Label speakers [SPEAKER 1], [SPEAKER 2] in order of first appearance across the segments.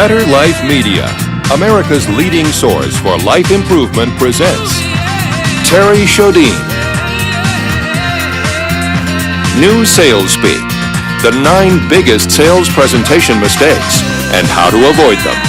[SPEAKER 1] Better Life Media, America's leading source for life improvement, presents Terry Shodin. New Sales Speak, the 9 biggest sales presentation mistakes and how to avoid them.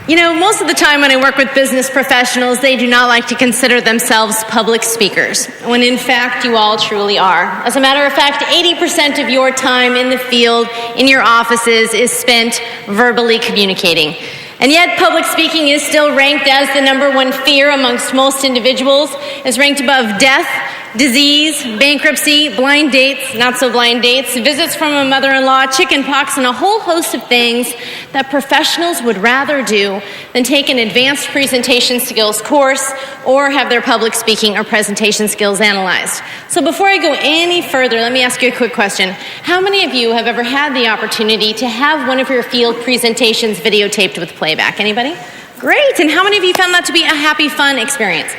[SPEAKER 2] You know, most of the time when I work with business professionals, they do not like to consider themselves public speakers, when in fact you all truly are. As a matter of fact, 80% of your time in the field, in your offices, is spent verbally communicating. And yet public speaking is still ranked as the number one fear amongst most individuals. It's ranked above death, disease, bankruptcy, blind dates, not so blind dates, visits from a mother-in-law, chicken pox, and a whole host of things that professionals would rather do than take an advanced presentation skills course or have their public speaking or presentation skills analyzed. So before I go any further, let me ask you a quick question. How many of you have ever had the opportunity to have one of your field presentations videotaped with playback? Anybody? Great. And how many of you found that to be a happy, fun experience?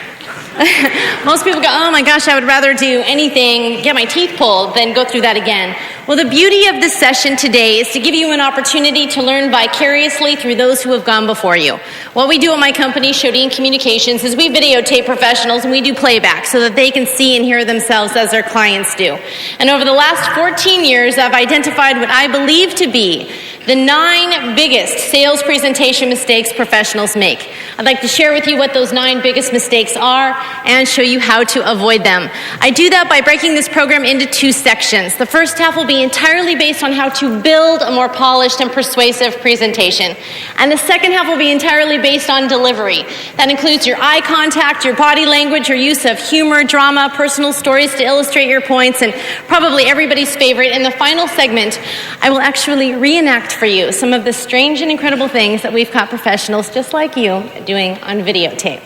[SPEAKER 2] Most people go, oh my gosh, I would rather do anything, get my teeth pulled, than go through that again. Well, the beauty of this session today is to give you an opportunity to learn vicariously through those who have gone before you. What we do at my company, Shodin Communications, is we videotape professionals and we do playback so that they can see and hear themselves as their clients do. And over the last 14 years, I've identified what I believe to be the 9 biggest sales presentation mistakes professionals make. I'd like to share with you what those 9 biggest mistakes are and show you how to avoid them. I do that by breaking this program into 2 sections. The first half will be entirely based on how to build a more polished and persuasive presentation. And the second half will be entirely based on delivery. That includes your eye contact, your body language, your use of humor, drama, personal stories to illustrate your points, and probably everybody's favorite, in the final segment, I will actually reenact for you some of the strange and incredible things that we've caught professionals just like you doing on videotape.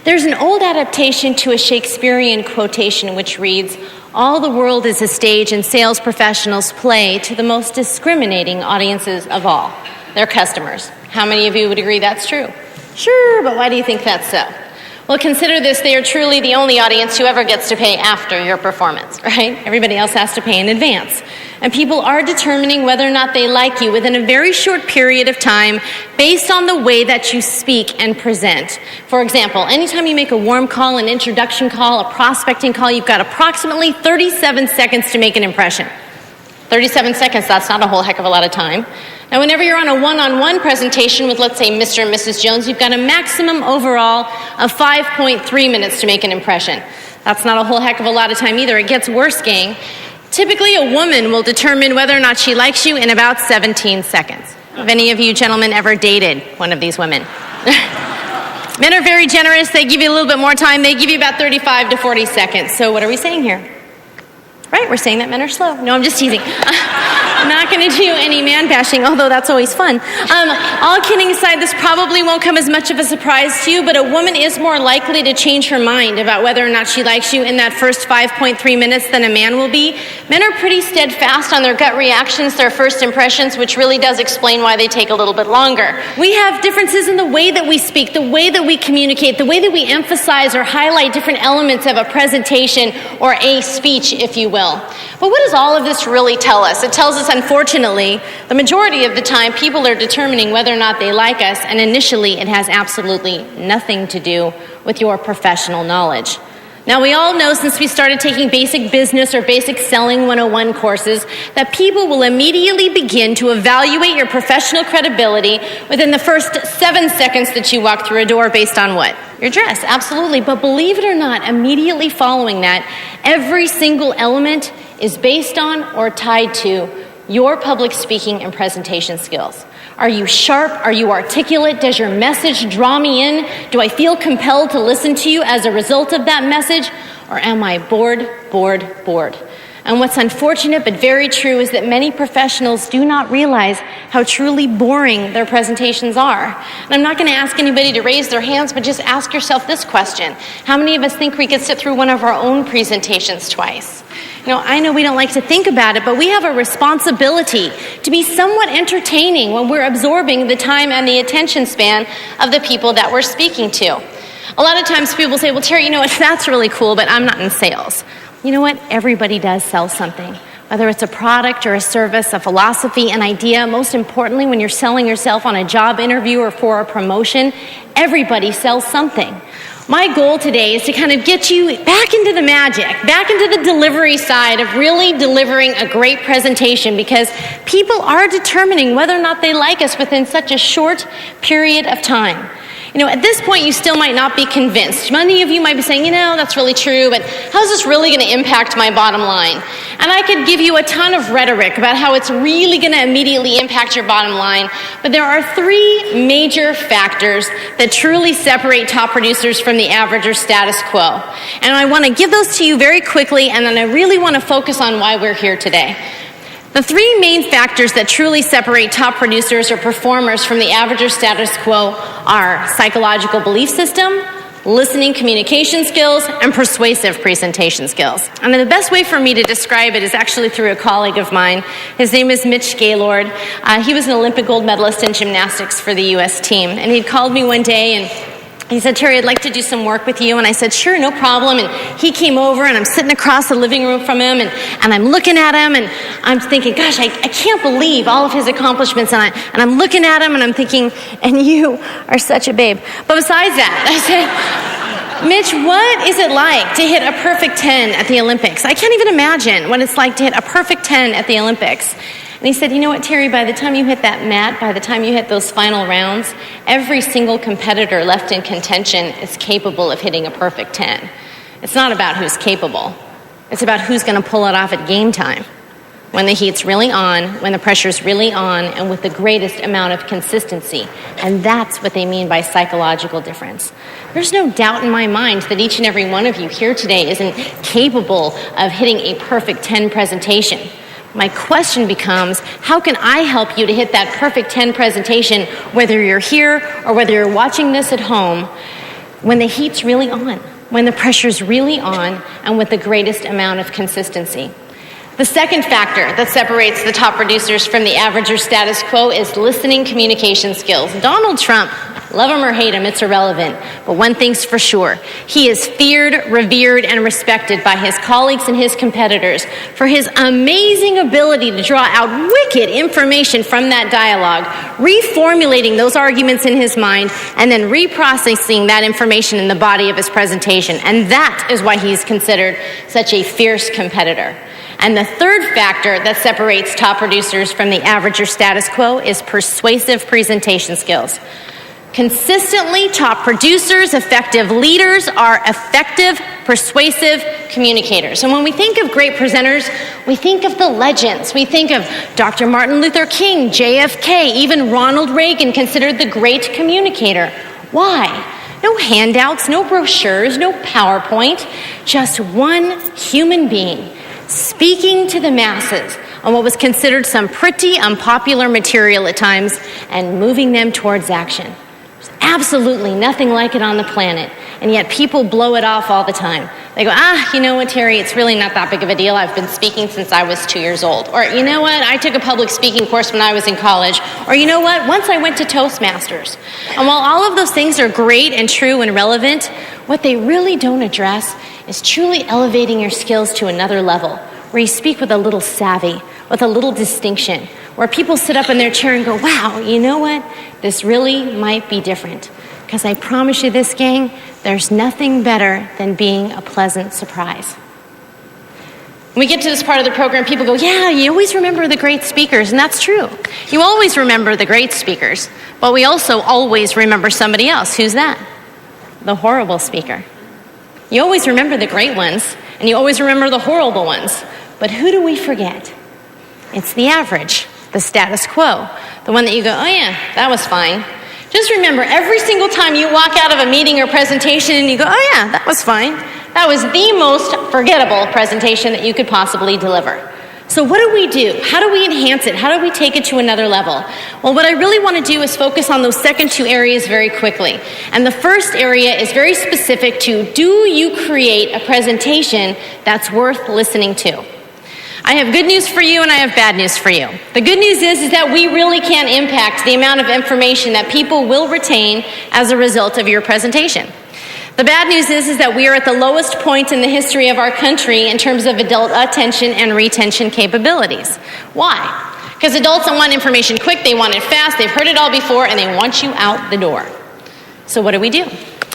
[SPEAKER 2] There's an old adaptation to a Shakespearean quotation which reads, "All the world is a stage and sales professionals play to the most discriminating audiences of all, their customers." How many of you would agree that's true? Sure, but why do you think that's so? Well, consider this, they are truly the only audience who ever gets to pay after your performance, right? Everybody else has to pay in advance. And people are determining whether or not they like you within a very short period of time based on the way that you speak and present. For example, anytime you make a warm call, an introduction call, a prospecting call, you've got approximately 37 seconds to make an impression. 37 seconds, that's not a whole heck of a lot of time. Now, whenever you're on a one-on-one presentation with, let's say, Mr. and Mrs. Jones, you've got a maximum overall of 5.3 minutes to make an impression. That's not a whole heck of a lot of time either. It gets worse, gang. Typically, a woman will determine whether or not she likes you in about 17 seconds. Have any of you gentlemen ever dated one of these women? Men are very generous. They give you a little bit more time. They give you about 35 to 40 seconds. So what are we saying here? Right, we're saying that men are slow. No, I'm just teasing. I'm not going to do any man bashing, although that's always fun. All kidding aside, this probably won't come as much of a surprise to you, but a woman is more likely to change her mind about whether or not she likes you in that first 5.3 minutes than a man will be. Men are pretty steadfast on their gut reactions, their first impressions, which really does explain why they take a little bit longer. We have differences in the way that we speak, the way that we communicate, the way that we emphasize or highlight different elements of a presentation or a speech, if you will. But what does all of this really tell us? It tells us, unfortunately, the majority of the time people are determining whether or not they like us, and initially it has absolutely nothing to do with your professional knowledge. Now, we all know since we started taking basic business or basic selling 101 courses that people will immediately begin to evaluate your professional credibility within the first 7 seconds that you walk through a door based on what? Your dress, absolutely. But believe it or not, immediately following that, every single element is based on or tied to your public speaking and presentation skills. Are you sharp? Are you articulate? Does your message draw me in? Do I feel compelled to listen to you as a result of that message? Or am I bored? And what's unfortunate but very true is that many professionals do not realize how truly boring their presentations are. And I'm not going to ask anybody to raise their hands, but just ask yourself this question. How many of us think we could sit through one of our own presentations twice? You know, I know we don't like to think about it, but we have a responsibility to be somewhat entertaining when we're absorbing the time and the attention span of the people that we're speaking to. A lot of times people say, well, Terry, you know what, that's really cool, but I'm not in sales. You know what? Everybody does sell something. Whether it's a product or a service, a philosophy, an idea, most importantly, when you're selling yourself on a job interview or for a promotion, everybody sells something. My goal today is to kind of get you back into the magic, back into the delivery side of really delivering a great presentation, because people are determining whether or not they like us within such a short period of time. You know, at this point, you still might not be convinced. Many of you might be saying, you know, that's really true, but how's this really going to impact my bottom line? And I could give you a ton of rhetoric about how it's really going to immediately impact your bottom line, but there are three major factors that truly separate top producers from the average or status quo. And I want to give those to you very quickly, and then I really want to focus on why we're here today. The three main factors that truly separate top producers or performers from the average or status quo are psychological belief system, listening communication skills, and persuasive presentation skills. And the best way for me to describe it is actually through a colleague of mine. His name is Mitch Gaylord. He was an Olympic gold medalist in gymnastics for the U.S. team. And he'd called me one day and he said, Terry, I'd like to do some work with you. And I said, sure, no problem. And he came over and I'm sitting across the living room from him and I'm looking at him and I'm thinking, gosh, I can't believe all of his accomplishments. And I'm looking at him and I'm thinking, and you are such a babe. But besides that, I said, Mitch, what is it like to hit a perfect 10 at the Olympics? I can't even imagine what it's like to hit a perfect 10 at the Olympics. And he said, you know what, Terry, by the time you hit that mat, by the time you hit those final rounds, every single competitor left in contention is capable of hitting a perfect 10. It's not about who's capable. It's about who's going to pull it off at game time, when the heat's really on, when the pressure's really on, and with the greatest amount of consistency. And that's what they mean by psychological difference. There's no doubt in my mind that each and every one of you here today isn't capable of hitting a perfect 10 presentation. My question becomes, how can I help you to hit that perfect 10 presentation, whether you're here or whether you're watching this at home, when the heat's really on, when the pressure's really on, and with the greatest amount of consistency? The second factor that separates the top producers from the average or status quo is listening communication skills. Donald Trump, love him or hate him, it's irrelevant. But one thing's for sure, he is feared, revered, and respected by his colleagues and his competitors for his amazing ability to draw out wicked information from that dialogue, reformulating those arguments in his mind, and then reprocessing that information in the body of his presentation. And that is why he's considered such a fierce competitor. And the third factor that separates top producers from the average or status quo is persuasive presentation skills. Consistently, top producers, effective leaders, are effective, persuasive communicators. And when we think of great presenters, we think of the legends. We think of Dr. Martin Luther King, JFK, even Ronald Reagan, considered the great communicator. Why? No handouts, no brochures, no PowerPoint, just one human being speaking to the masses on what was considered some pretty unpopular material at times and moving them towards action. There's absolutely nothing like it on the planet, and yet people blow it off all the time. They go, you know what, Terry, it's really not that big of a deal. I've been speaking since I was 2 years old. Or, you know what, I took a public speaking course when I was in college. Or, you know what, once I went to Toastmasters. And while all of those things are great and true and relevant, what they really don't address is truly elevating your skills to another level, where you speak with a little savvy, with a little distinction, where people sit up in their chair and go, wow, you know what? This really might be different. Because I promise you this, gang, there's nothing better than being a pleasant surprise. When we get to this part of the program, people go, yeah, you always remember the great speakers, and that's true. You always remember the great speakers, but we also always remember somebody else. Who's that? The horrible speaker. You always remember the great ones, and you always remember the horrible ones. But who do we forget? It's the average, the status quo, the one that you go, oh yeah, that was fine. Just remember, every single time you walk out of a meeting or presentation and you go, oh yeah, that was fine. That was the most forgettable presentation that you could possibly deliver. So what do we do? How do we enhance it? How do we take it to another level? Well, what I really want to do is focus on those second two areas very quickly. And the first area is very specific to, do you create a presentation that's worth listening to? I have good news for you and I have bad news for you. The good news is that we really can impact the amount of information that people will retain as a result of your presentation. The bad news is that we are at the lowest point in the history of our country in terms of adult attention and retention capabilities. Why? Because adults don't want information quick, they want it fast, they've heard it all before, and they want you out the door. So what do?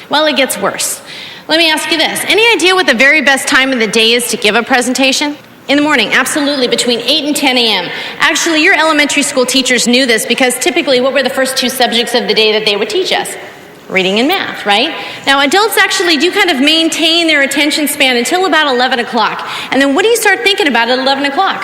[SPEAKER 2] Well, it gets worse. Let me ask you this. Any idea what the very best time of the day is to give a presentation? In the morning, absolutely, between 8 and 10 a.m. Actually, your elementary school teachers knew this because typically what were the first two subjects of the day that they would teach us? Reading and math, right? Now, adults actually do kind of maintain their attention span until about 11 o'clock. And then what do you start thinking about at 11 o'clock?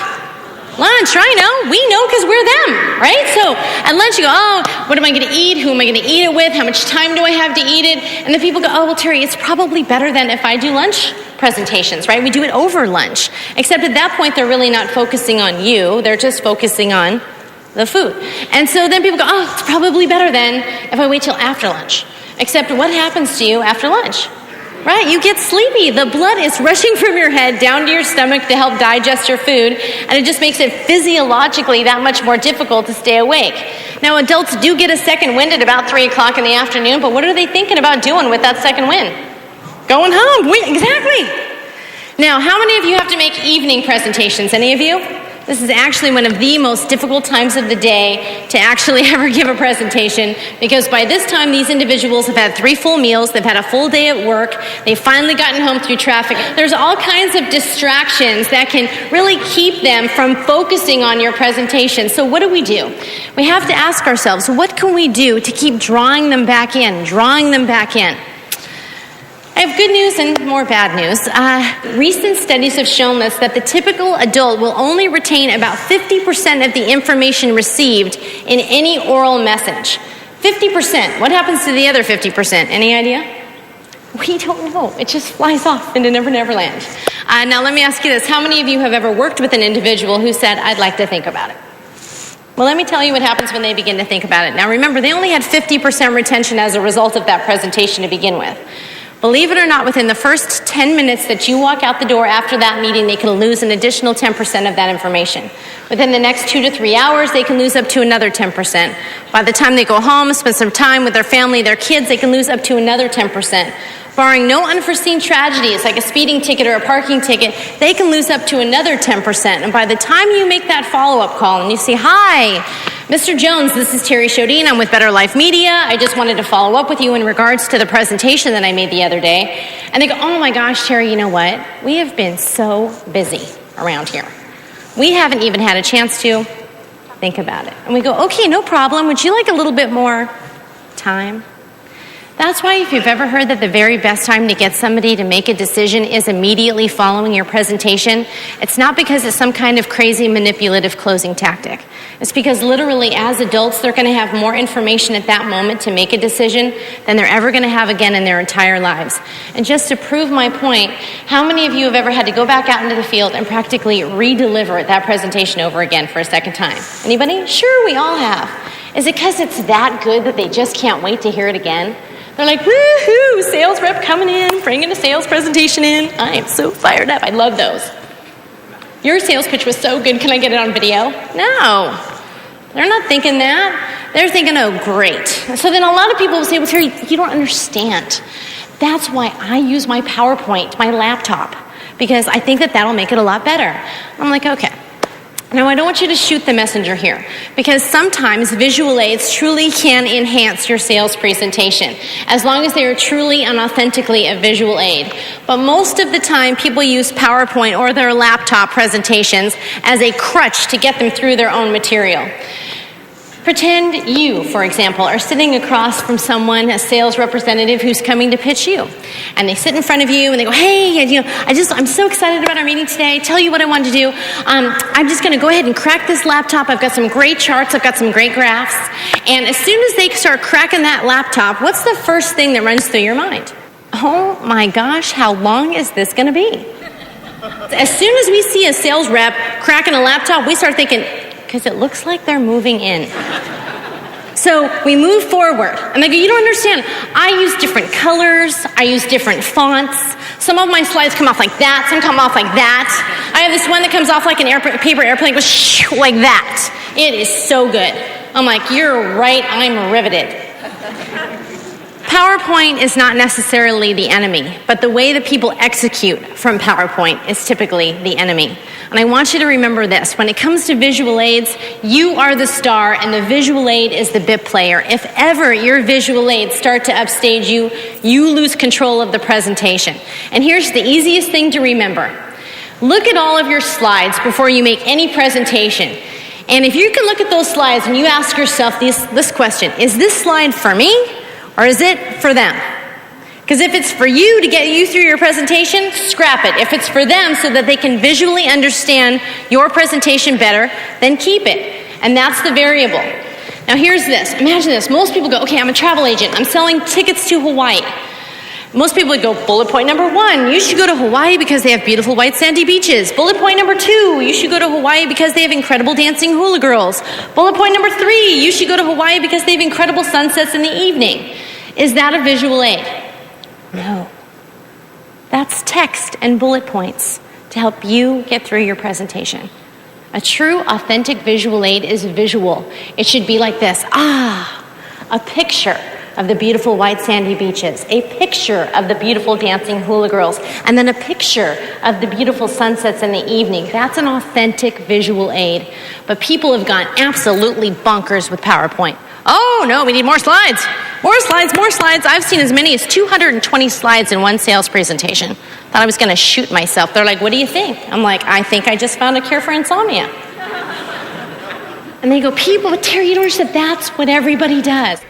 [SPEAKER 2] Lunch, right? No, we know because we're them, right? So at lunch you go, oh, what am I going to eat? Who am I going to eat it with? How much time do I have to eat it? And the people go, oh, well, Terry, it's probably better than if I do lunch presentations, right? We do it over lunch. Except at that point, they're really not focusing on you. They're just focusing on the food. And so then people go, oh, it's probably better than if I wait till after lunch. Except what happens to you after lunch? Right? You get sleepy. The blood is rushing from your head down to your stomach to help digest your food, and it just makes it physiologically that much more difficult to stay awake. Now, adults do get a second wind at about 3 o'clock in the afternoon, but what are they thinking about doing with that second wind? Going home. Exactly. Now, how many of you have to make evening presentations? Any of you? This is actually one of the most difficult times of the day to actually ever give a presentation, because by this time these individuals have had 3 full meals, they've had a full day at work, they've finally gotten home through traffic. There's all kinds of distractions that can really keep them from focusing on your presentation. So what do? We have to ask ourselves, what can we do to keep drawing them back in? I have good news and more bad news. Recent studies have shown us that the typical adult will only retain about 50% of the information received in any oral message. 50%. What happens to the other 50%? Any idea? We don't know. It just flies off into Never Never Land. Now let me ask you this. How many of you have ever worked with an individual who said, I'd like to think about it? Well, let me tell you what happens when they begin to think about it. Now remember, they only had 50% retention as a result of that presentation to begin with. Believe it or not, within the first 10 minutes that you walk out the door after that meeting, they can lose an additional 10% of that information. Within the next 2 to 3 hours, they can lose up to another 10%. By the time they go home, spend some time with their family, their kids, they can lose up to another 10%. Barring no unforeseen tragedies like a speeding ticket or a parking ticket, they can lose up to another 10%. And by the time you make that follow-up call and you say, hi, Mr. Jones, this is Terry Shodine. I'm with Better Life Media. I just wanted to follow up with you in regards to the presentation that I made the other day. And they go, oh my gosh, Terry, you know what? We have been so busy around here. We haven't even had a chance to think about it. And we go, okay, no problem. Would you like a little bit more time? That's why if you've ever heard that the very best time to get somebody to make a decision is immediately following your presentation, it's not because it's some kind of crazy manipulative closing tactic. It's because literally as adults, they're going to have more information at that moment to make a decision than they're ever going to have again in their entire lives. And just to prove my point, how many of you have ever had to go back out into the field and practically re-deliver that presentation over again for a second time? Anybody? Sure, we all have. Is it because it's that good that they just can't wait to hear it again? They're like, woohoo, sales rep coming in, bringing a sales presentation in. I am so fired up. I love those. Your sales pitch was so good. Can I get it on video? No. They're not thinking that. They're thinking, oh, great. So then a lot of people will say, well, Terry, you don't understand. That's why I use my PowerPoint, my laptop, because I think that that'll make it a lot better. I'm like, okay. Now, I don't want you to shoot the messenger here, because sometimes visual aids truly can enhance your sales presentation, as long as they are truly and authentically a visual aid. But most of the time, people use PowerPoint or their laptop presentations as a crutch to get them through their own material. Pretend you, for example, are sitting across from someone, a sales representative who's coming to pitch you. And they sit in front of you and they go, hey, I'm so excited about our meeting today. Tell you what I wanted to do. I'm just going to go ahead and crack this laptop. I've got some great charts. I've got some great graphs. And as soon as they start cracking that laptop, what's the first thing that runs through your mind? Oh my gosh, how long is this going to be? As soon as we see a sales rep cracking a laptop, we start thinking, because it looks like they're moving in. So we move forward. And they go, you don't understand. I use different colors. I use different fonts. Some of my slides come off like that. Some come off like that. I have this one that comes off like an paper airplane. It goes like that. It is so good. I'm like, you're right. I'm riveted. PowerPoint is not necessarily the enemy, but the way that people execute from PowerPoint is typically the enemy. And I want you to remember this. When it comes to visual aids, you are the star and the visual aid is the bit player. If ever your visual aids start to upstage you, you lose control of the presentation. And here's the easiest thing to remember. Look at all of your slides before you make any presentation. And if you can look at those slides and you ask yourself this question, is this slide for me or is it for them? Because if it's for you to get you through your presentation, scrap it. If it's for them so that they can visually understand your presentation better, then keep it. And that's the variable. Now here's this. Imagine this. Most people go, okay, I'm a travel agent. I'm selling tickets to Hawaii. Most people would go, bullet point number 1, you should go to Hawaii because they have beautiful white sandy beaches. Bullet point number 2, you should go to Hawaii because they have incredible dancing hula girls. Bullet point number 3, you should go to Hawaii because they have incredible sunsets in the evening. Is that a visual aid? No. That's text and bullet points to help you get through your presentation. A true, authentic visual aid is visual. It should be like this. A picture of the beautiful white sandy beaches, a picture of the beautiful dancing hula girls, and then a picture of the beautiful sunsets in the evening. That's an authentic visual aid. But people have gone absolutely bonkers with PowerPoint. Oh no, we need more slides. More slides, more slides. I've seen as many as 220 slides in one sales presentation. Thought I was going to shoot myself. They're like, what do you think? I'm like, I think I just found a cure for insomnia. And they go, but Terry, you don't understand, that's what everybody does.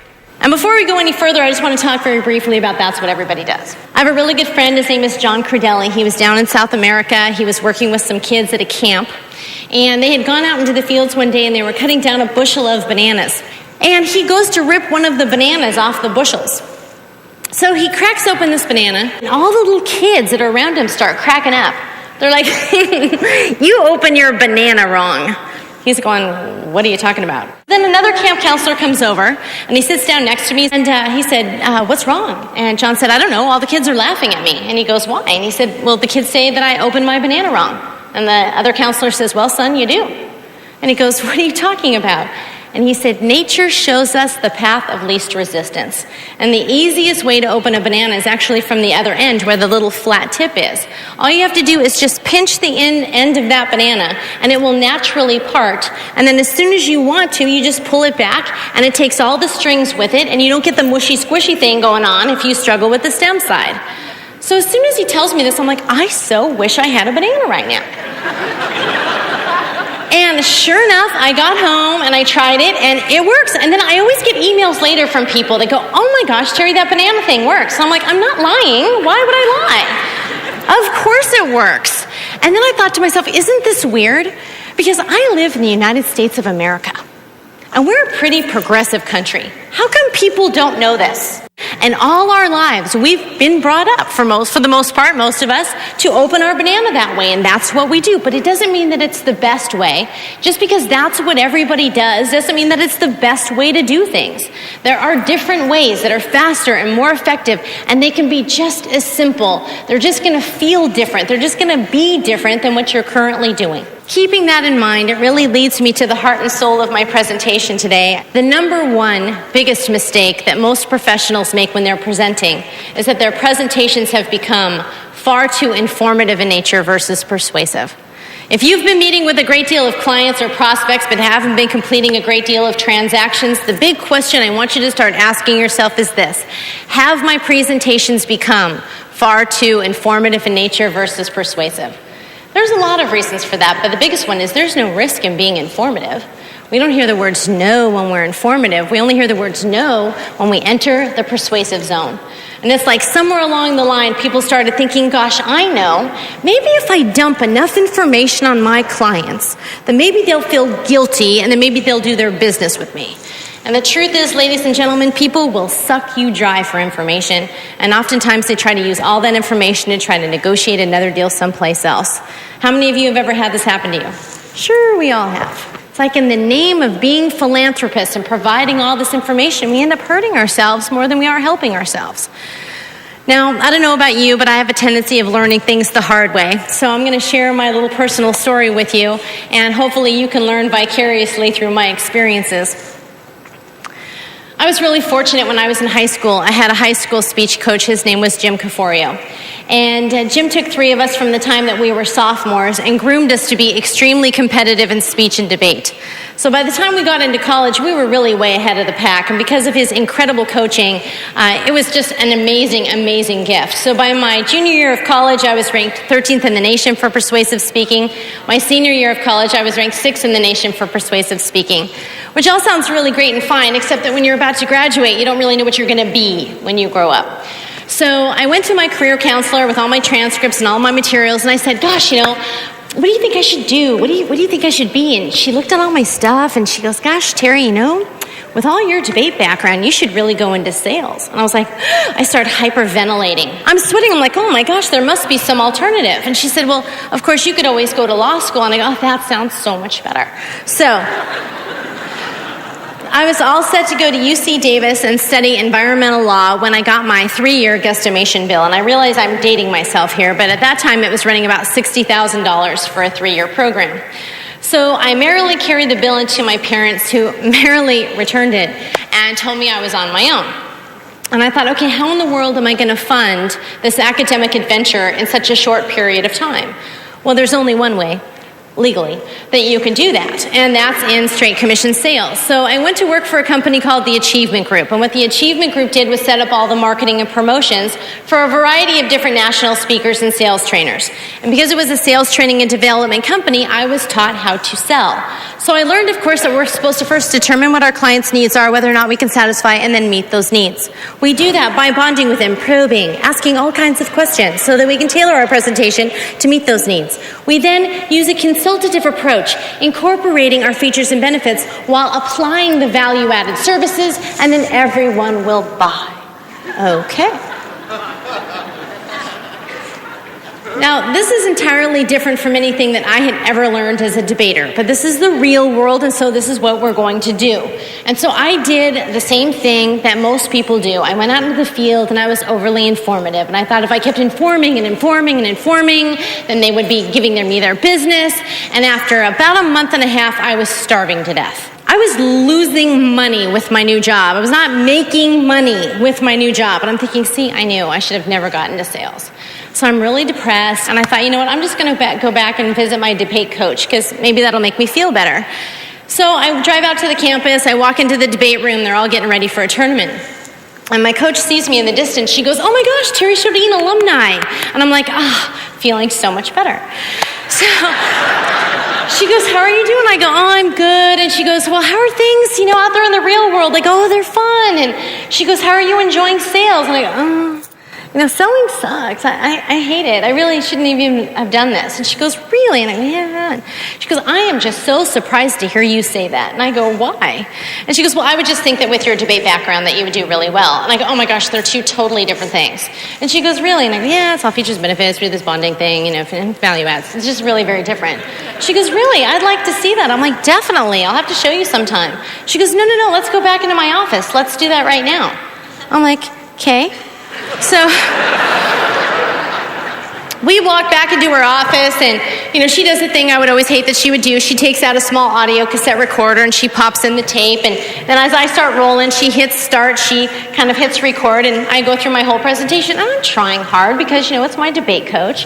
[SPEAKER 2] And before we go any further, I just want to talk very briefly about that's what everybody does. I have a really good friend. His name is John Credelli. He was down in South America. He was working with some kids at a camp. And they had gone out into the fields one day and they were cutting down a bushel of bananas. And he goes to rip one of the bananas off the bushels. So he cracks open this banana, and all the little kids that are around him start cracking up. They're like, you open your banana wrong. He's going, what are you talking about? Then another camp counselor comes over, and he sits down next to me, and he said, what's wrong? And John said, I don't know, all the kids are laughing at me. And he goes, why? And he said, well, the kids say that I opened my banana wrong. And the other counselor says, well, son, you do. And he goes, what are you talking about? And he said, nature shows us the path of least resistance. And the easiest way to open a banana is actually from the other end where the little flat tip is. All you have to do is just pinch the end of that banana and it will naturally part. And then as soon as you want to, you just pull it back and it takes all the strings with it and you don't get the mushy squishy thing going on if you struggle with the stem side. So as soon as he tells me this, I'm like, I so wish I had a banana right now. And sure enough, I got home and I tried it and it works. And then I always get emails later from people that go, oh my gosh, Terry, that banana thing works. So I'm like, I'm not lying. Why would I lie? Of course it works. And then I thought to myself, isn't this weird? Because I live in the United States of America. And we're a pretty progressive country. How come people don't know this? And all our lives, we've been brought up, for the most part, most of us, to open our banana that way, and that's what we do. But it doesn't mean that it's the best way. Just because that's what everybody does doesn't mean that it's the best way to do things. There are different ways that are faster and more effective, and they can be just as simple. They're just going to feel different. They're just going to be different than what you're currently doing. Keeping that in mind, it really leads me to the heart and soul of my presentation today. The number one biggest mistake that most professionals make when they're presenting is that their presentations have become far too informative in nature versus persuasive. If you've been meeting with a great deal of clients or prospects but haven't been completing a great deal of transactions, the big question I want you to start asking yourself is this: have my presentations become far too informative in nature versus persuasive? There's a lot of reasons for that, but the biggest one is there's no risk in being informative. We don't hear the words no when we're informative. We only hear the words no when we enter the persuasive zone. And it's like somewhere along the line, people started thinking, gosh, I know, maybe if I dump enough information on my clients, then maybe they'll feel guilty and then maybe they'll do their business with me. And the truth is, ladies and gentlemen, people will suck you dry for information. And oftentimes they try to use all that information to try to negotiate another deal someplace else. How many of you have ever had this happen to you? Sure, we all have. It's like in the name of being philanthropists and providing all this information, we end up hurting ourselves more than we are helping ourselves. Now, I don't know about you, but I have a tendency of learning things the hard way. So I'm going to share my little personal story with you, and hopefully you can learn vicariously through my experiences. I was really fortunate when I was in high school. I had a high school speech coach. His name was Jim Caforio. And Jim took 3 of us from the time that we were sophomores and groomed us to be extremely competitive in speech and debate. So by the time we got into college, we were really way ahead of the pack. And because of his incredible coaching, it was just an amazing, amazing gift. So by my junior year of college, I was ranked 13th in the nation for persuasive speaking. My senior year of college, I was ranked 6th in the nation for persuasive speaking, which all sounds really great and fine, except that when you're about to graduate, you don't really know what you're going to be when you grow up. So I went to my career counselor with all my transcripts and all my materials, and I said, gosh, what do you think I should do? What do you think I should be? And she looked at all my stuff, and she goes, gosh, Terry, with all your debate background, you should really go into sales. And I was like, I started hyperventilating. I'm sweating. I'm like, oh my gosh, there must be some alternative. And she said, well, of course, you could always go to law school. And I go, oh, that sounds so much better. So I was all set to go to UC Davis and study environmental law when I got my 3-year guesstimation bill. And I realize I'm dating myself here, but at that time it was running about $60,000 for a 3-year program. So I merrily carried the bill into my parents, who merrily returned it and told me I was on my own. And I thought, okay, how in the world am I going to fund this academic adventure in such a short period of time? Well, there's only one way, legally, that you can do that, and that's in straight commission sales. So I went to work for a company called the Achievement Group, and what the Achievement Group did was set up all the marketing and promotions for a variety of different national speakers and sales trainers. And because it was a sales training and development company, I was taught how to sell. So I learned, of course, that we're supposed to first determine what our clients' needs are, whether or not we can satisfy, and then meet those needs. We do that by bonding with them, probing, asking all kinds of questions so that we can tailor our presentation to meet those needs. We then use a consultative approach, incorporating our features and benefits while applying the value-added services, and then everyone will buy. Okay. Now, this is entirely different from anything that I had ever learned as a debater, but this is the real world, and so this is what we're going to do. And so I did the same thing that most people do. I went out into the field, and I was overly informative, and I thought if I kept informing and informing and informing, then they would be giving me their business, and after about a month and a half, I was starving to death. I was losing money with my new job. I was not making money with my new job, and I'm thinking, see, I knew I should have never gotten into sales. So I'm really depressed, and I thought, you know what, I'm just going to go back and visit my debate coach, because maybe that'll make me feel better. So I drive out to the campus, I walk into the debate room, they're all getting ready for a tournament. And my coach sees me in the distance, she goes, oh my gosh, Terry Shodine alumni. And I'm like, feeling so much better. So she goes, how are you doing? I go, oh, I'm good. And she goes, well, how are things, out there in the real world? I go, oh, they're fun. And she goes, how are you enjoying sales? And I go, selling sucks. I hate it. I really shouldn't even have done this. And she goes, really? And I go, yeah. She goes, I am just so surprised to hear you say that. And I go, why? And she goes, well, I would just think that with your debate background that you would do really well. And I go, oh my gosh, they're 2 totally different things. And she goes, really? And I go, yeah, it's all features, benefits, we do this bonding thing, value adds. It's just really very different. She goes, really? I'd like to see that. I'm like, definitely. I'll have to show you sometime. She goes, no, let's go back into my office. Let's do that right now. I'm like, okay. So we walk back into her office, and, she does the thing I would always hate that she would do. She takes out a small audio cassette recorder, and she pops in the tape, and then as I start rolling, she hits start, she kind of hits record, and I go through my whole presentation. I'm trying hard because, it's my debate coach.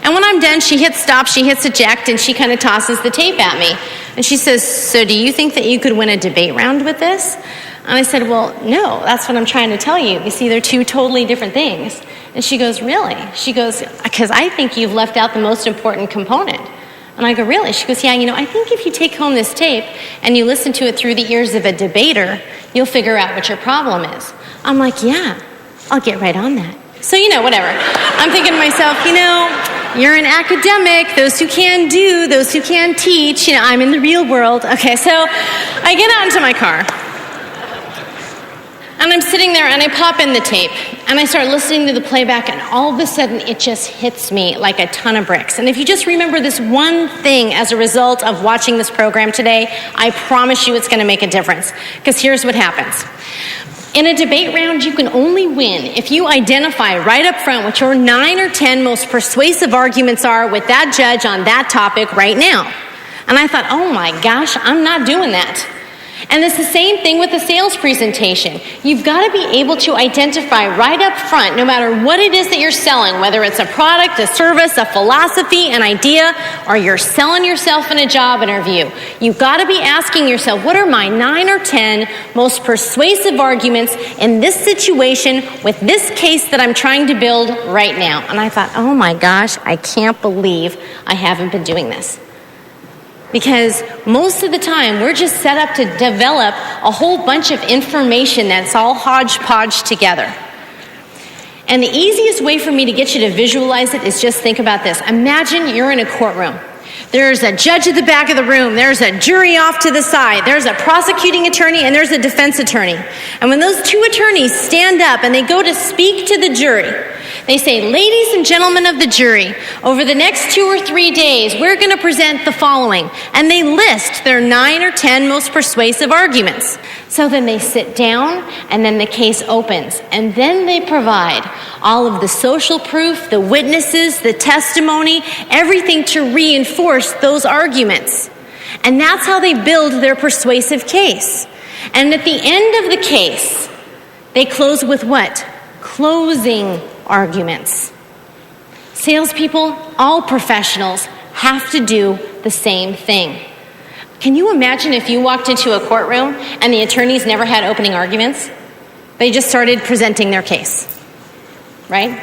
[SPEAKER 2] And when I'm done, she hits stop, she hits eject, and she kind of tosses the tape at me. And she says, so do you think that you could win a debate round with this? And I said, well, no, that's what I'm trying to tell you. You see, they're 2 totally different things. And she goes, really? She goes, because I think you've left out the most important component. And I go, really? She goes, yeah, I think if you take home this tape and you listen to it through the ears of a debater, you'll figure out what your problem is. I'm like, yeah, I'll get right on that. So, whatever. I'm thinking to myself, you're an academic. Those who can do, those who can teach. I'm in the real world. Okay, so I get out into my car. And I'm sitting there, and I pop in the tape, and I start listening to the playback, and all of a sudden, it just hits me like a ton of bricks. And if you just remember this one thing as a result of watching this program today, I promise you it's going to make a difference. Because here's what happens. In a debate round, you can only win if you identify right up front what your 9 or 10 most persuasive arguments are with that judge on that topic right now. And I thought, oh my gosh, I'm not doing that. And it's the same thing with the sales presentation. You've got to be able to identify right up front, no matter what it is that you're selling, whether it's a product, a service, a philosophy, an idea, or you're selling yourself in a job interview. You've got to be asking yourself, what are my 9 or 10 most persuasive arguments in this situation with this case that I'm trying to build right now? And I thought, oh my gosh, I can't believe I haven't been doing this. Because most of the time, we're just set up to develop a whole bunch of information that's all hodgepodge together. And the easiest way for me to get you to visualize it is just think about this. Imagine you're in a courtroom. There's a judge at the back of the room. There's a jury off to the side. There's a prosecuting attorney and there's a defense attorney. And when those two attorneys stand up and they go to speak to the jury, they say, ladies and gentlemen of the jury, over the next 2 or 3 days, we're going to present the following. And they list their 9 or 10 most persuasive arguments. So then they sit down and then the case opens. And then they provide all of the social proof, the witnesses, the testimony, everything to reinforce those arguments. And that's how they build their persuasive case. And at the end of the case, they close with what? Closing arguments. Salespeople, all professionals, have to do the same thing. Can you imagine if you walked into a courtroom and the attorneys never had opening arguments? They just started presenting their case, right?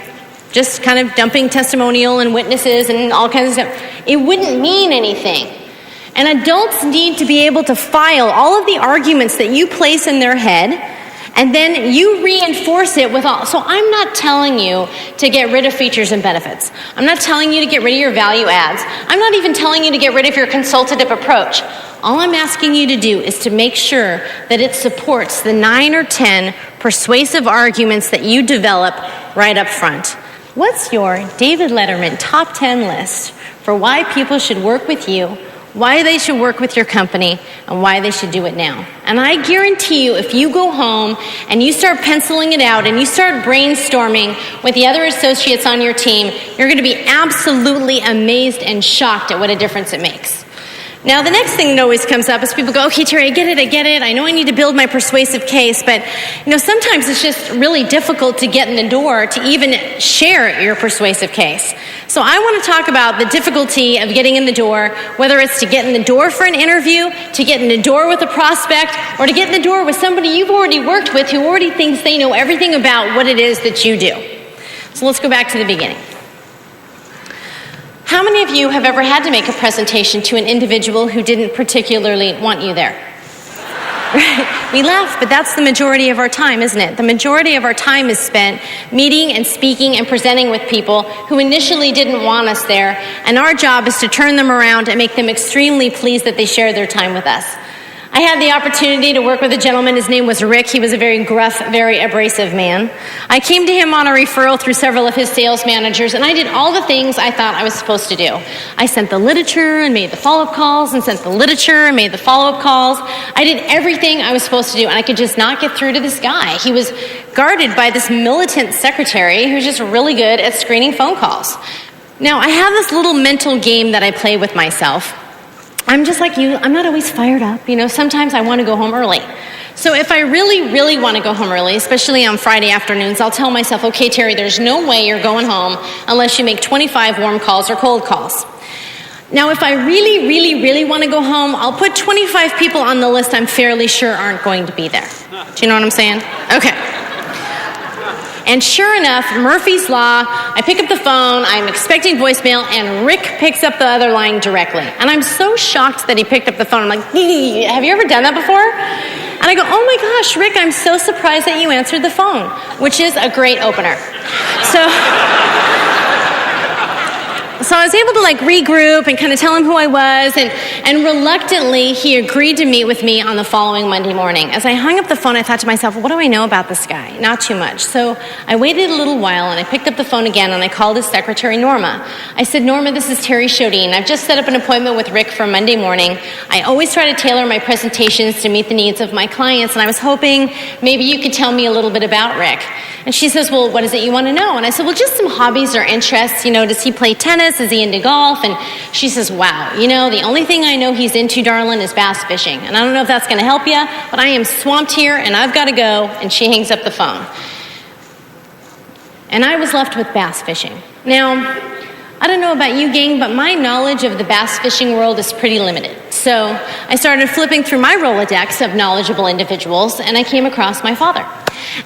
[SPEAKER 2] Just kind of dumping testimonial and witnesses and all kinds of stuff. It wouldn't mean anything. And adults need to be able to file all of the arguments that you place in their head, and then you reinforce it with all. So I'm not telling you to get rid of features and benefits. I'm not telling you to get rid of your value adds. I'm not even telling you to get rid of your consultative approach. All I'm asking you to do is to make sure that it supports the 9 or 10 persuasive arguments that you develop right up front. What's your David Letterman top 10 list for why people should work with you, why they should work with your company, and why they should do it now? And I guarantee you, if you go home and you start penciling it out and you start brainstorming with the other associates on your team, you're going to be absolutely amazed and shocked at what a difference it makes. Now, the next thing that always comes up is people go, okay, Terry, I get it. I know I need to build my persuasive case, but sometimes it's just really difficult to get in the door to even share your persuasive case. So I want to talk about the difficulty of getting in the door, whether it's to get in the door for an interview, to get in the door with a prospect, or to get in the door with somebody you've already worked with who already thinks they know everything about what it is that you do. So let's go back to the beginning. How many of you have ever had to make a presentation to an individual who didn't particularly want you there? We laugh, but that's the majority of our time, isn't it? The majority of our time is spent meeting and speaking and presenting with people who initially didn't want us there, and our job is to turn them around and make them extremely pleased that they shared their time with us. I had the opportunity to work with a gentleman. His name was Rick. He was a very gruff, very abrasive man. I came to him on a referral through several of his sales managers, and I did all the things I thought I was supposed to do. I sent the literature and made the follow-up calls and sent the literature and made the follow-up calls. I did everything I was supposed to do, and I could just not get through to this guy. He was guarded by this militant secretary who's just really good at screening phone calls. Now, I have this little mental game that I play with myself. I'm just like you. I'm not always fired up. Sometimes I want to go home early. So if I really, really want to go home early, especially on Friday afternoons, I'll tell myself, okay, Terry, there's no way you're going home unless you make 25 warm calls or cold calls. Now, if I really, really, really want to go home, I'll put 25 people on the list I'm fairly sure aren't going to be there. Do you know what I'm saying? Okay. And sure enough, Murphy's Law, I pick up the phone, I'm expecting voicemail, and Rick picks up the other line directly. And I'm so shocked that he picked up the phone. I'm like, have you ever done that before? And I go, oh my gosh, Rick, I'm so surprised that you answered the phone, which is a great opener. So I was able to regroup and kind of tell him who I was, and reluctantly he agreed to meet with me on the following Monday morning. As I hung up the phone, I thought to myself, what do I know about this guy? Not too much. So I waited a little while and I picked up the phone again and I called his secretary, Norma. I said, Norma, this is Terry Shodine. I've just set up an appointment with Rick for Monday morning. I always try to tailor my presentations to meet the needs of my clients, and I was hoping maybe you could tell me a little bit about Rick. And she says, well, what is it you want to know? And I said, well, just some hobbies or interests. Does he play tennis? Is he into golf? And she says, wow, the only thing I know he's into, darling, is bass fishing. And I don't know if that's going to help you, but I am swamped here and I've got to go. And she hangs up the phone. And I was left with bass fishing. Now, I don't know about you, gang, but my knowledge of the bass fishing world is pretty limited. So I started flipping through my Rolodex of knowledgeable individuals, and I came across my father.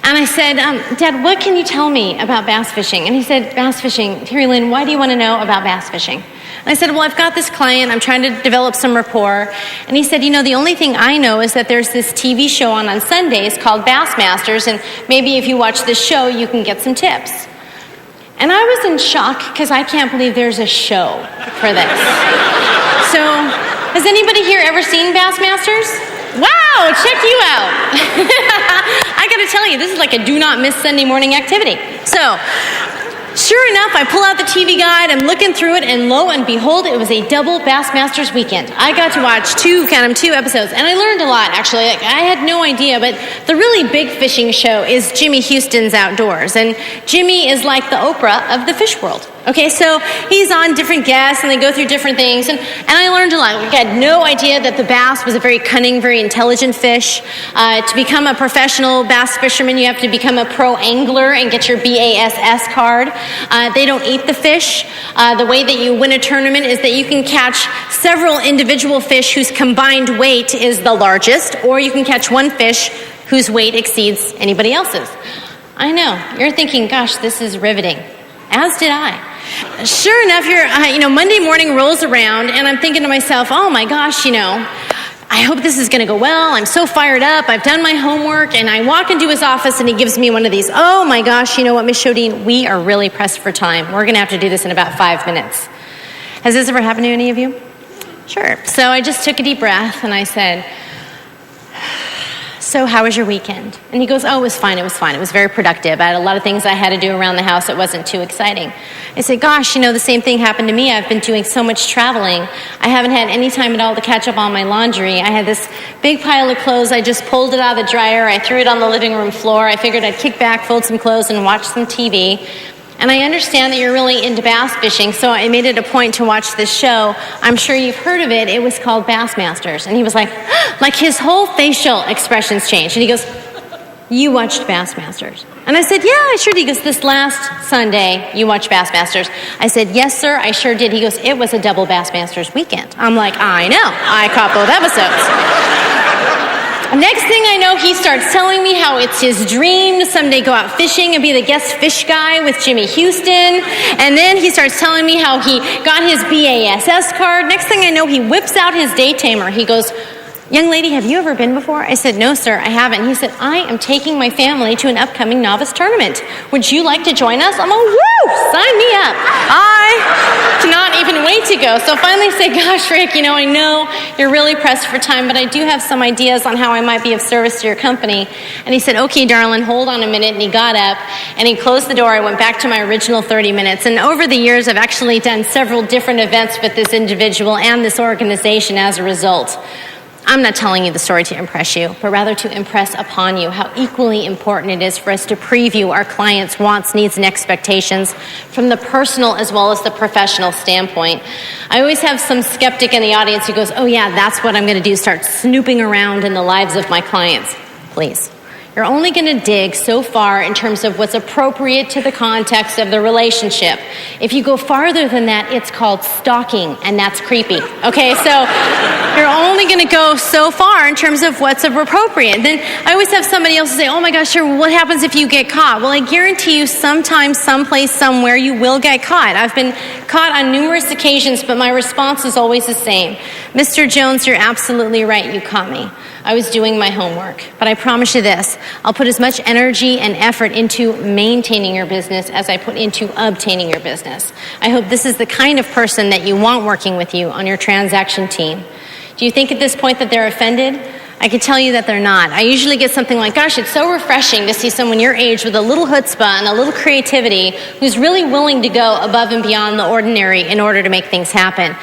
[SPEAKER 2] And I said, Dad, what can you tell me about bass fishing? And he said, bass fishing. Terry Lynn, why do you want to know about bass fishing? And I said, well, I've got this client. I'm trying to develop some rapport. And he said, the only thing I know is that there's this TV show on Sundays called Bassmasters, and maybe if you watch this show, you can get some tips. And I was in shock because I can't believe there's a show for this. So, has anybody here ever seen Bassmasters? Wow, check you out. I gotta tell you, this is like a do not miss Sunday morning activity. So, sure enough, I pull out the TV guide, I'm looking through it, and lo and behold, it was a double Bassmasters weekend. I got to watch two episodes, and I learned a lot, actually. I had no idea, but the really big fishing show is Jimmy Houston's Outdoors, and Jimmy is like the Oprah of the fish world. Okay, so he's on different guests, and they go through different things, and I learned a lot. I had no idea that the bass was a very cunning, very intelligent fish. To become a professional bass fisherman, you have to become a pro angler and get your BASS card. They don't eat the fish. The way that you win a tournament is that you can catch several individual fish whose combined weight is the largest, or you can catch one fish whose weight exceeds anybody else's. I know, you're thinking, gosh, this is riveting. As did I. Sure enough, Monday morning rolls around, and I'm thinking to myself, oh my gosh, I hope this is going to go well. I'm so fired up. I've done my homework, and I walk into his office, and he gives me one of these. Oh my gosh, you know what, Miss Shodine? We are really pressed for time. We're going to have to do this in about 5 minutes. Has this ever happened to any of you? Sure. So I just took a deep breath, and I said, so how was your weekend? And he goes, oh, it was fine. It was very productive. I had a lot of things I had to do around the house. It wasn't too exciting. I said, gosh, the same thing happened to me. I've been doing so much traveling. I haven't had any time at all to catch up on my laundry. I had this big pile of clothes. I just pulled it out of the dryer. I threw it on the living room floor. I figured I'd kick back, fold some clothes, and watch some TV. And I understand that you're really into bass fishing, so I made it a point to watch this show. I'm sure you've heard of it. It was called Bassmasters. And he was like his whole facial expressions changed. And he goes, you watched Bassmasters? And I said, yeah, I sure did. He goes, this last Sunday, you watched Bassmasters? I said, yes, sir, I sure did. He goes, it was a double Bassmasters weekend. I'm like, I know. I caught both episodes. Next thing I know, he starts telling me how it's his dream to someday go out fishing and be the guest fish guy with Jimmy Houston. And then he starts telling me how he got his BASS card. Next thing I know, he whips out his day tamer. He goes, young lady, have you ever been before? I said, no, sir, I haven't. He said, I am taking my family to an upcoming novice tournament. Would you like to join us? I'm like, woo, sign me up. I cannot even wait to go. So finally I said, gosh, Rick, I know you're really pressed for time, but I do have some ideas on how I might be of service to your company. And he said, okay, darling, hold on a minute. And he got up and he closed the door. I went back to my original 30 minutes. And over the years, I've actually done several different events with this individual and this organization as a result. I'm not telling you the story to impress you, but rather to impress upon you how equally important it is for us to preview our clients' wants, needs, and expectations from the personal as well as the professional standpoint. I always have some skeptic in the audience who goes, oh yeah, that's what I'm going to do, start snooping around in the lives of my clients. Please. You're only going to dig so far in terms of what's appropriate to the context of the relationship. If you go farther than that, it's called stalking, and that's creepy. Okay, so you're only going to go so far in terms of what's appropriate. Then I always have somebody else say, oh my gosh, sure, what happens if you get caught? Well, I guarantee you sometime, someplace, somewhere, you will get caught. I've been caught on numerous occasions, but my response is always the same. Mr. Jones, you're absolutely right, you caught me. I was doing my homework, but I promise you this, I'll put as much energy and effort into maintaining your business as I put into obtaining your business. I hope this is the kind of person that you want working with you on your transaction team. Do you think at this point that they're offended? I can tell you that they're not. I usually get something like, gosh, it's so refreshing to see someone your age with a little chutzpah and a little creativity who's really willing to go above and beyond the ordinary in order to make things happen.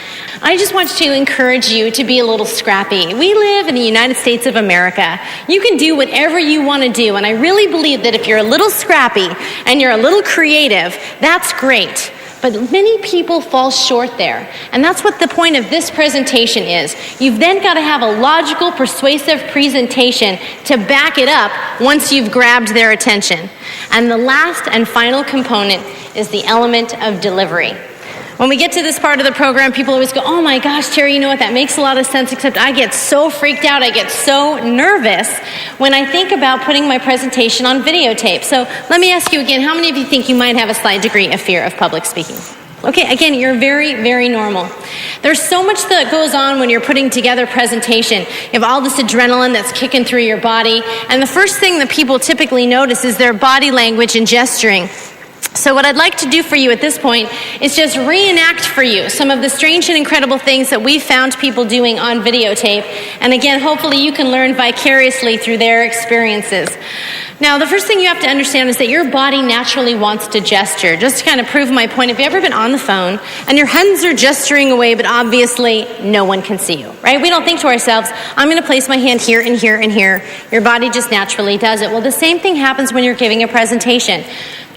[SPEAKER 2] I just want to encourage you to be a little scrappy. We live in the United States of America. You can do whatever you want to do, and I really believe that if you're a little scrappy and you're a little creative, that's great. But many people fall short there. And that's what the point of this presentation is. You've then got to have a logical, persuasive presentation to back it up once you've grabbed their attention. And the last and final component is the element of delivery. When we get to this part of the program, people always go, oh my gosh, Terry, you know what, that makes a lot of sense, except I get so freaked out, I get so nervous when I think about putting my presentation on videotape. So let me ask you again, how many of you think you might have a slight degree of fear of public speaking? Okay, again, you're very, very normal. There's so much that goes on when you're putting together a presentation. You have all this adrenaline that's kicking through your body, and the first thing that people typically notice is their body language and gesturing. So what I'd like to do for you at this point is just reenact for you some of the strange and incredible things that we've found people doing on videotape. And again, hopefully you can learn vicariously through their experiences. Now, the first thing you have to understand is that your body naturally wants to gesture. Just to kind of prove my point, have you ever been on the phone and your hands are gesturing away, but obviously no one can see you, right? We don't think to ourselves, I'm going to place my hand here and here and here. Your body just naturally does it. Well, the same thing happens when you're giving a presentation.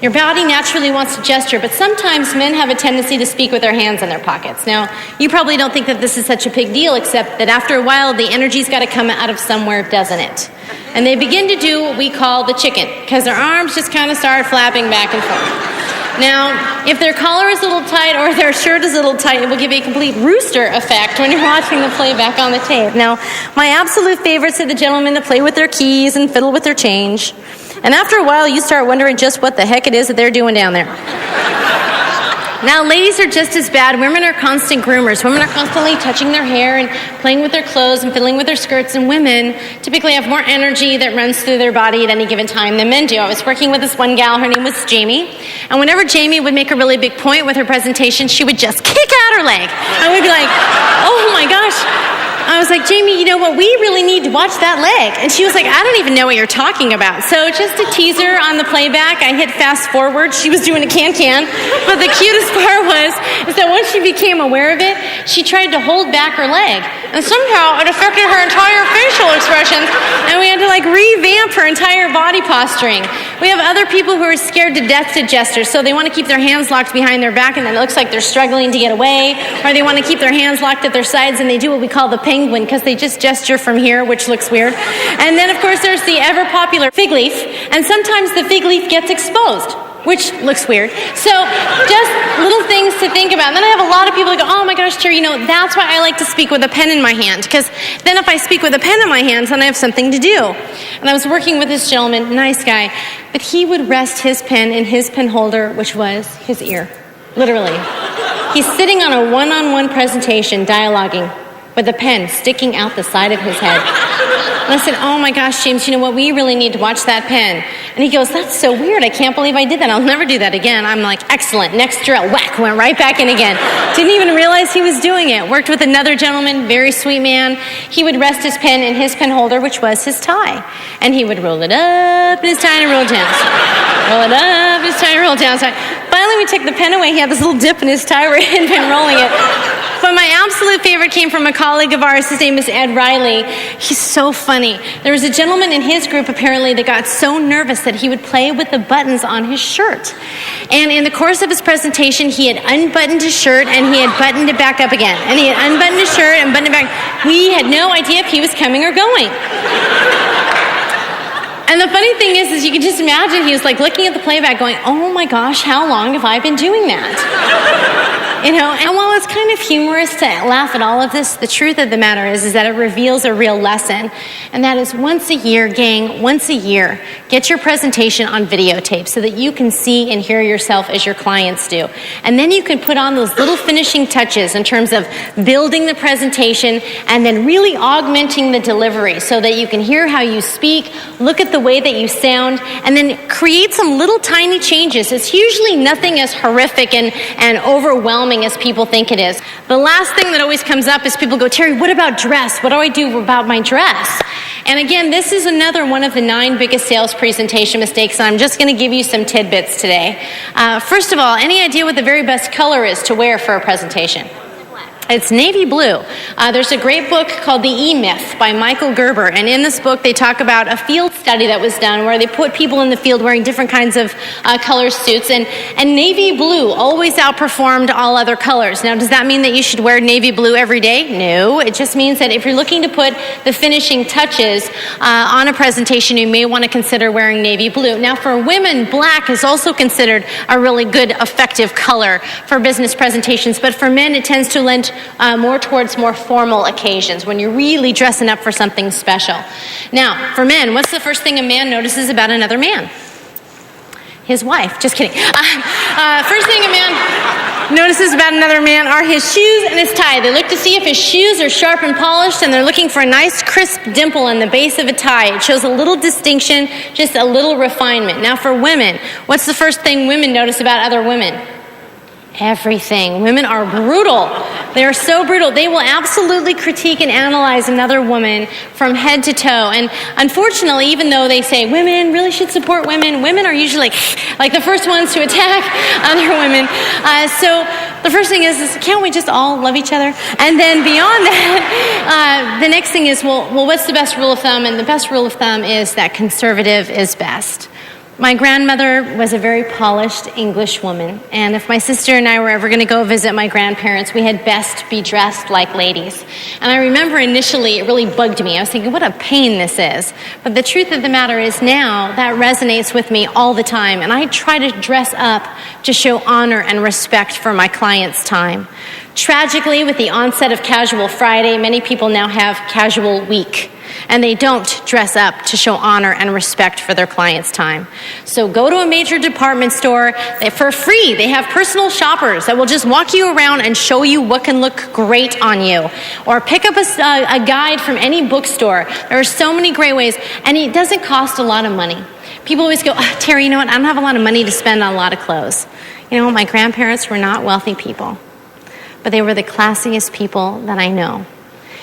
[SPEAKER 2] Your body naturally wants to gesture, but sometimes men have a tendency to speak with their hands in their pockets. Now, you probably don't think that this is such a big deal, except that after a while, the energy's got to come out of somewhere, doesn't it? And they begin to do what we call the chicken, because their arms just kind of start flapping back and forth. Now, if their collar is a little tight or their shirt is a little tight, it will give you a complete rooster effect when you're watching the playback on the tape. Now, my absolute favorites are the gentlemen that play with their keys and fiddle with their change. And after a while, you start wondering just what the heck it is that they're doing down there. Now, ladies are just as bad. Women are constant groomers. Women are constantly touching their hair and playing with their clothes and fiddling with their skirts. And women typically have more energy that runs through their body at any given time than men do. I was working with this one gal. Her name was Jamie. And whenever Jamie would make a really big point with her presentation, she would just kick out her leg. And we'd be like, oh my gosh. I was like, Jamie, you know what? We really need to watch that leg. And she was like, I don't even know what you're talking about. So just to tease her on the playback, I hit fast forward. She was doing a can-can. But the cutest part is that once she became aware of it, she tried to hold back her leg. And somehow it affected her entire facial expressions. And we had to revamp her entire body posturing. We have other people who are scared to death to gesture. So they want to keep their hands locked behind their back and then it looks like they're struggling to get away. Or they want to keep their hands locked at their sides and they do what we call the penguin because they just gesture from here, which looks weird. And then, of course, there's the ever-popular fig leaf. And sometimes the fig leaf gets exposed, which looks weird. So just little things to think about. And then I have a lot of people that go, oh my gosh, Terry, that's why I like to speak with a pen in my hand. Because then if I speak with a pen in my hands, then I have something to do. And I was working with this gentleman, nice guy, but he would rest his pen in his pen holder, which was his ear. Literally. He's sitting on a one-on-one presentation, dialoguing, with a pen sticking out the side of his head. And I said, oh my gosh, James, you know what? We really need to watch that pen. And he goes, that's so weird. I can't believe I did that. I'll never do that again. I'm like, excellent. Next drill, whack, went right back in again. Didn't even realize he was doing it. Worked with another gentleman, very sweet man. He would rest his pen in his pen holder, which was his tie. And he would roll it up in his tie and roll it down. Roll it up in his tie and roll it down. Finally, we took the pen away. He had this little dip in his tie where he had been rolling it. But my absolute favorite came from a colleague of ours. His name is Ed Riley. He's so funny. There was a gentleman in his group, apparently, that got so nervous that he would play with the buttons on his shirt. And in the course of his presentation, he had unbuttoned his shirt and he had buttoned it back up again. And he had unbuttoned his shirt and buttoned it back. We had no idea if he was coming or going. And the funny thing is you can just imagine he was looking at the playback going, oh my gosh, how long have I been doing that? And while it's kind of humorous to laugh at all of this, the truth of the matter is that it reveals a real lesson. And that is once a year, gang, once a year, get your presentation on videotape so that you can see and hear yourself as your clients do. And then you can put on those little finishing touches in terms of building the presentation and then really augmenting the delivery so that you can hear how you speak, look at the way that you sound, and then create some little tiny changes. It's usually nothing as horrific and overwhelming as people think it is. The last thing that always comes up is people go, Terry, what about dress? What do I do about my dress? And again, this is another one of the 9 biggest sales presentation mistakes, and I'm just going to give you some tidbits today. First of all, any idea what the very best color is to wear for a presentation? It's navy blue. There's a great book called The E-Myth by Michael Gerber. And in this book, they talk about a field study that was done where they put people in the field wearing different kinds of color suits. And navy blue always outperformed all other colors. Now, does that mean that you should wear navy blue every day? No. It just means that if you're looking to put the finishing touches on a presentation, you may want to consider wearing navy blue. Now, for women, black is also considered a really good, effective color for business presentations. But for men, it tends to lend more towards more formal occasions when you're really dressing up for something special. Now, for men, what's the first thing a man notices about another man? His wife. Just kidding. First thing a man notices about another man are his shoes and his tie. They look to see if his shoes are sharp and polished, and they're looking for a nice crisp dimple in the base of a tie. It shows a little distinction, just a little refinement. Now, for women, what's the first thing women notice about other women? Everything. Women are brutal. They are so brutal. They will absolutely critique and analyze another woman from head to toe. And unfortunately, even though they say women really should support women, women are usually like the first ones to attack other women. So the first thing is can't we just all love each other? And then beyond that, the next thing is, well, what's the best rule of thumb? And the best rule of thumb is that conservative is best. My grandmother was a very polished English woman, and if my sister and I were ever going to go visit my grandparents, we had best be dressed like ladies. And I remember initially it really bugged me. I was thinking, what a pain this is. But the truth of the matter is now that resonates with me all the time, and I try to dress up to show honor and respect for my clients' time. Tragically, with the onset of Casual Friday, many people now have Casual Week. And they don't dress up to show honor and respect for their clients' time. So go to a major department store. For free, they have personal shoppers that will just walk you around and show you what can look great on you. Or pick up a guide from any bookstore. There are so many great ways. And it doesn't cost a lot of money. People always go, Terry, you know what? I don't have a lot of money to spend on a lot of clothes. You know, my grandparents were not wealthy people. But they were the classiest people that I know.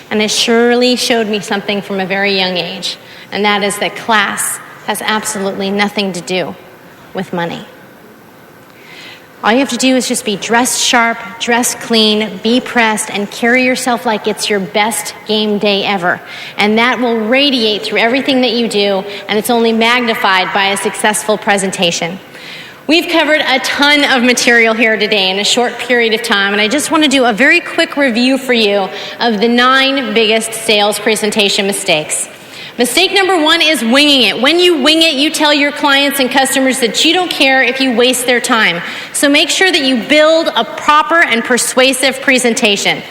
[SPEAKER 2] And it surely showed me something from a very young age, and that is that class has absolutely nothing to do with money. All you have to do is just be dressed sharp, dressed clean, be pressed, and carry yourself like it's your best game day ever. And that will radiate through everything that you do, and it's only magnified by a successful presentation. We've covered a ton of material here today in a short period of time, and I just want to do a very quick review for you of the 9 biggest sales presentation mistakes. Mistake number 1 is winging it. When you wing it, you tell your clients and customers that you don't care if you waste their time. So make sure that you build a proper and persuasive presentation.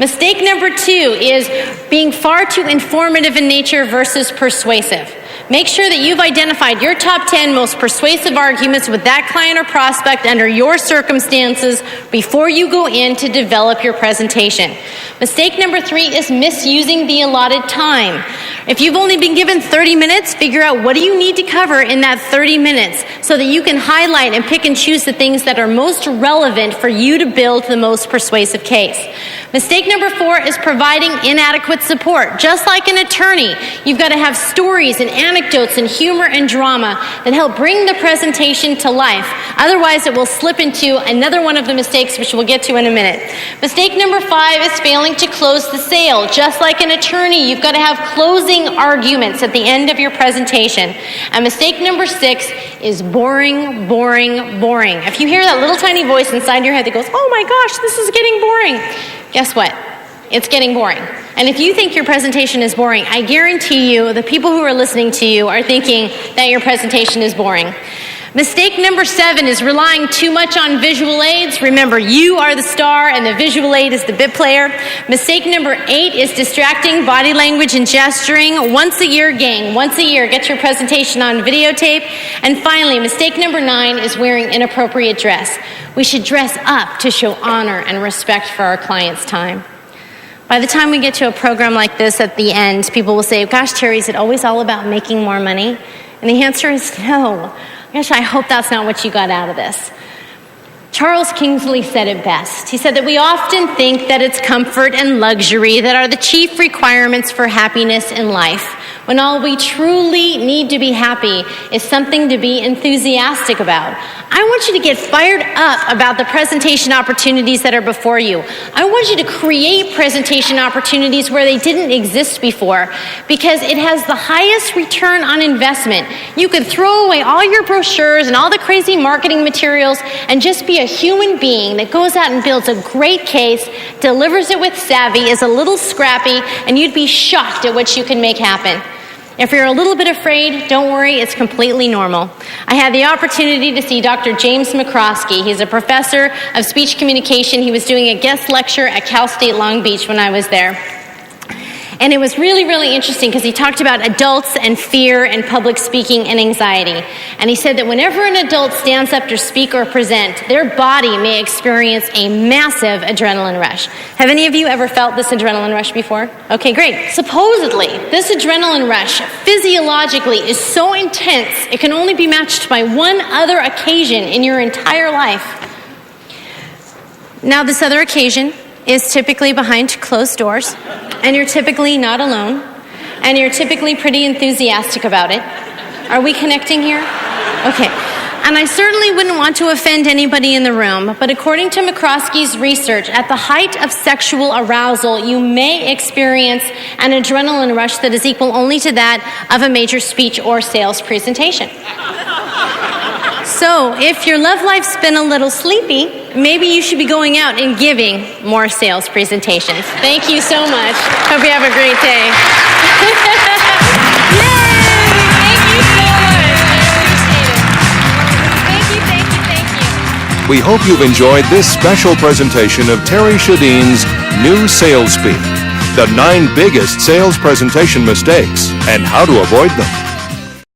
[SPEAKER 2] Mistake number 2 is being far too informative in nature versus persuasive. Make sure that you've identified your top 10 most persuasive arguments with that client or prospect under your circumstances before you go in to develop your presentation. Mistake number 3 is misusing the allotted time. If you've only been given 30 minutes, figure out what do you need to cover in that 30 minutes so that you can highlight and pick and choose the things that are most relevant for you to build the most persuasive case. Mistake number 4 is providing inadequate support. Just like an attorney, you've got to have stories and anecdotes and humor and drama that help bring the presentation to life. Otherwise, it will slip into another one of the mistakes, which we'll get to in a minute. Mistake number 5 is failing to close the sale. Just like an attorney, you've got to have closing arguments at the end of your presentation. And mistake number 6 is boring, boring, boring. If you hear that little tiny voice inside your head that goes, oh my gosh, this is getting boring, guess what? It's getting boring. And if you think your presentation is boring, I guarantee you the people who are listening to you are thinking that your presentation is boring. Mistake number 7 is relying too much on visual aids. Remember, you are the star and the visual aid is the bit player. Mistake number 8 is distracting body language and gesturing. Once a year, gang, once a year, get your presentation on videotape. And finally, mistake number 9 is wearing inappropriate dress. We should dress up to show honor and respect for our clients' time. By the time we get to a program like this at the end, people will say, gosh, Terry, is it always all about making more money? And the answer is no. Gosh, I hope that's not what you got out of this. Charles Kingsley said it best. He said that we often think that it's comfort and luxury that are the chief requirements for happiness in life, when all we truly need to be happy is something to be enthusiastic about. I want you to get fired up about the presentation opportunities that are before you. I want you to create presentation opportunities where they didn't exist before, because it has the highest return on investment. You could throw away all your brochures and all the crazy marketing materials and just be a human being that goes out and builds a great case, delivers it with savvy, is a little scrappy, and you'd be shocked at what you can make happen. If you're a little bit afraid, don't worry, it's completely normal. I had the opportunity to see Dr. James McCroskey. He's a professor of speech communication. He was doing a guest lecture at Cal State Long Beach when I was there. And it was really, really interesting because he talked about adults and fear and public speaking and anxiety. And he said that whenever an adult stands up to speak or present, their body may experience a massive adrenaline rush. Have any of you ever felt this adrenaline rush before? Okay, great. Supposedly, this adrenaline rush physiologically is so intense, it can only be matched by one other occasion in your entire life. Now, this other occasion is typically behind closed doors, and you're typically not alone, and you're typically pretty enthusiastic about it. Are we connecting here? Okay. And I certainly wouldn't want to offend anybody in the room, but according to McCroskey's research, at the height of sexual arousal, you may experience an adrenaline rush that is equal only to that of a major speech or sales presentation. So, if your love life's been a little sleepy, maybe you should be going out and giving more sales presentations. Thank you so much. Hope you have a great day. Yay! Thank you so much. I appreciate it. Thank you.
[SPEAKER 1] We hope you've enjoyed this special presentation of Terry Shadeen's new sales speak, the 9 biggest sales presentation mistakes and how to avoid them.